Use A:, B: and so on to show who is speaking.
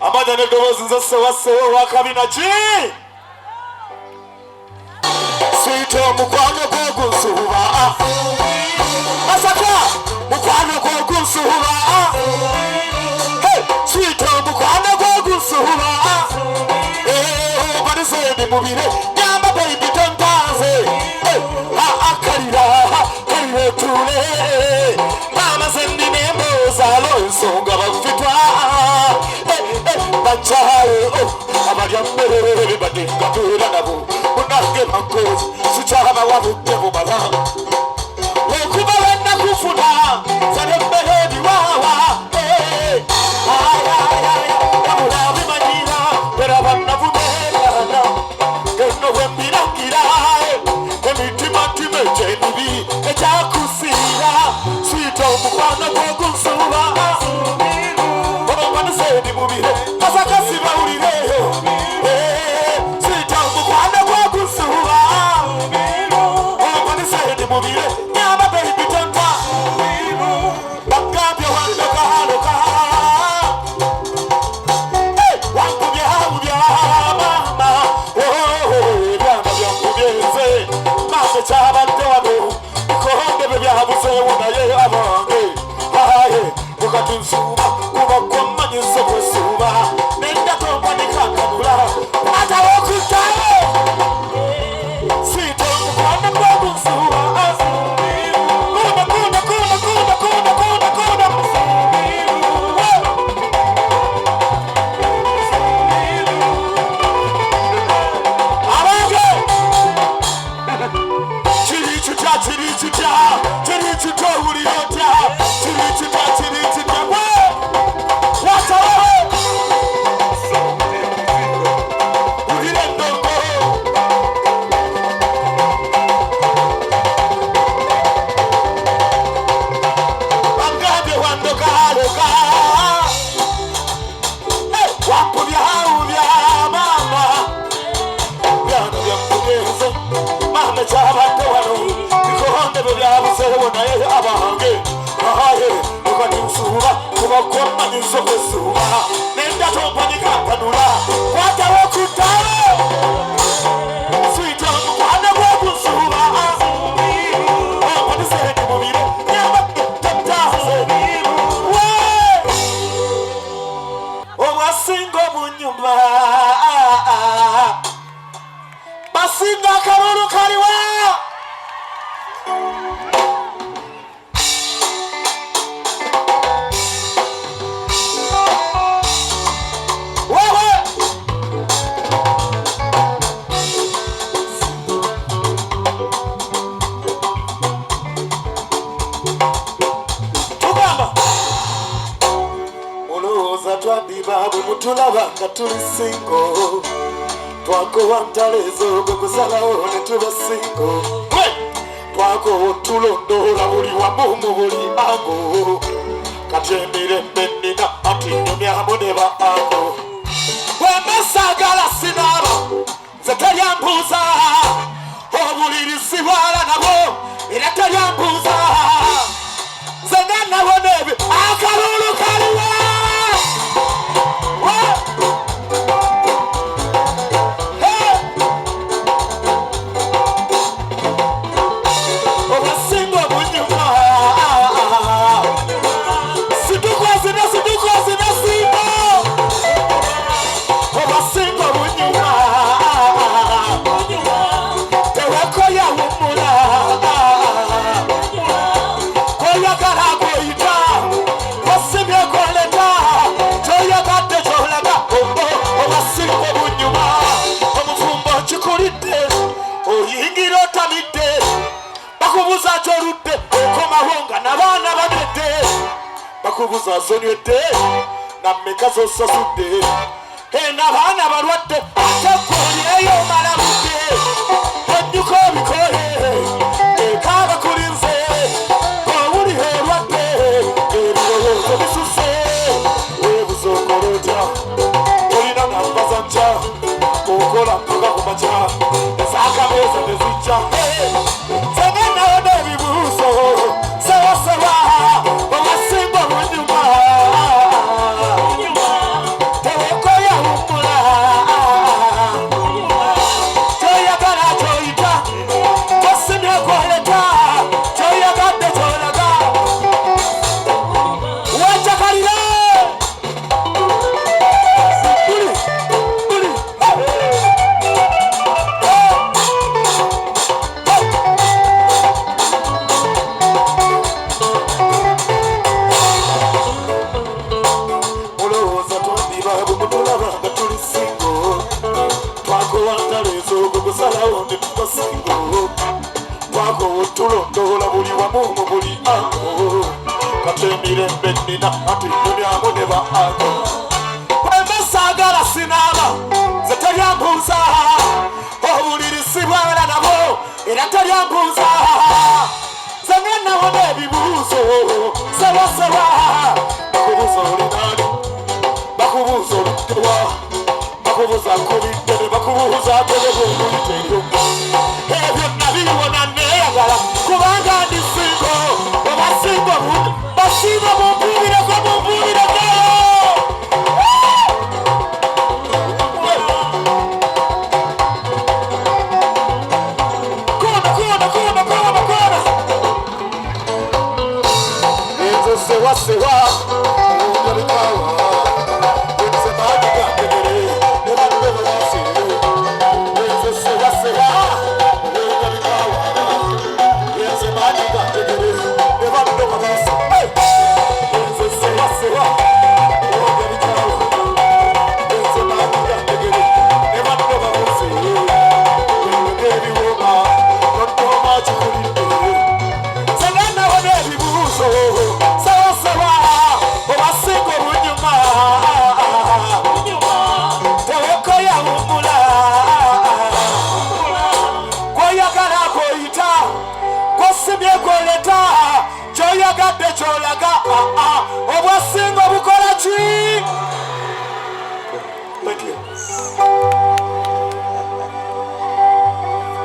A: amanya ne dobozi nza sewa wakabina ki sweet mukwano gwogunsuba masaka mukwano gwogunsuba sweet mukwano gwogunsuba baniseni mubire nyamba baby tontaze akarira karire tule mama sendi nemboza lo nsonga bafitwa bachaye abaryambere badingatura nabo unange makozi sichaba wabuke bubala okuba wenda kufuna zanembere biwawa kamulabi manyina berabana vumerana geno wembirangira emitima timejenibi ejakusira swito mukwana gwogunsuba baniseni mubire asakasiba ulireho swito mukwana gwogunsuba baniseni mubire nyama baby tonta bakambye wandoka haloka wankubye hawubya mama byamba byankubyeze maze cyabadde wano bikohonde bye byabuze wunaye abange aye ukatunsuba kuba kwamanyizo kwesuba nenda tomba nikakanula atawokutaye sito mukwana gwogunsuba basinga kaburu kaliwa tulaba katuli singo twako wantalezo gokusalawo ne tuba singo twako tulondola buli wamu mu buli ango katembire mbennina ati nyumyamu ne ba ango bwembasagala sinaba nze talyambuuza obuliri bwala nabo era talyambuuza nze nganabo nebe akalulu kaliwa bakubuza chorude komahonga nabana babete bakubuza zonwete na mekazo sasude nabana barwate atakuriyeyo malabude onduko bikore kaba kurinze koburi herwate ebiyo bisuse ebuzokoroja orina nambazanja ukora mpuga kumacha saka meza nezicha sawa Ako tulondola buli wamu mu buli ako kati emirembe nnina ati ndumyamu ne ba ako wemba saagala sinaaba ze talyambuuza obuliri sibwala nabo era talyambuuza ze ngennawo n'ebibuuzo sebaseba bakubuuza olinaani bakubuuza oluddewa bakubuuza kubidde ne bakubuuza tebebuliteryo ebyo nabiwona neeyagala kubanga ndi singo obasingo basingo mumbuulireko mumbuulireko koona enzo sewasewa olulabikawa enze maagigambegere ne banne babasire enzo sewasewa olulabikawa enze maagigambegere ne banne babasire enzo sewasewa olulabikawa enze maagigambegere ne banne babasire ebiwoma notoma kikulidde sengannawo n'ebibuuzo sawasawa obasinga obunyuma tewekoya wumula gwoyagala gwoyita gwosibye gwoleta kyoyagadde kyolaga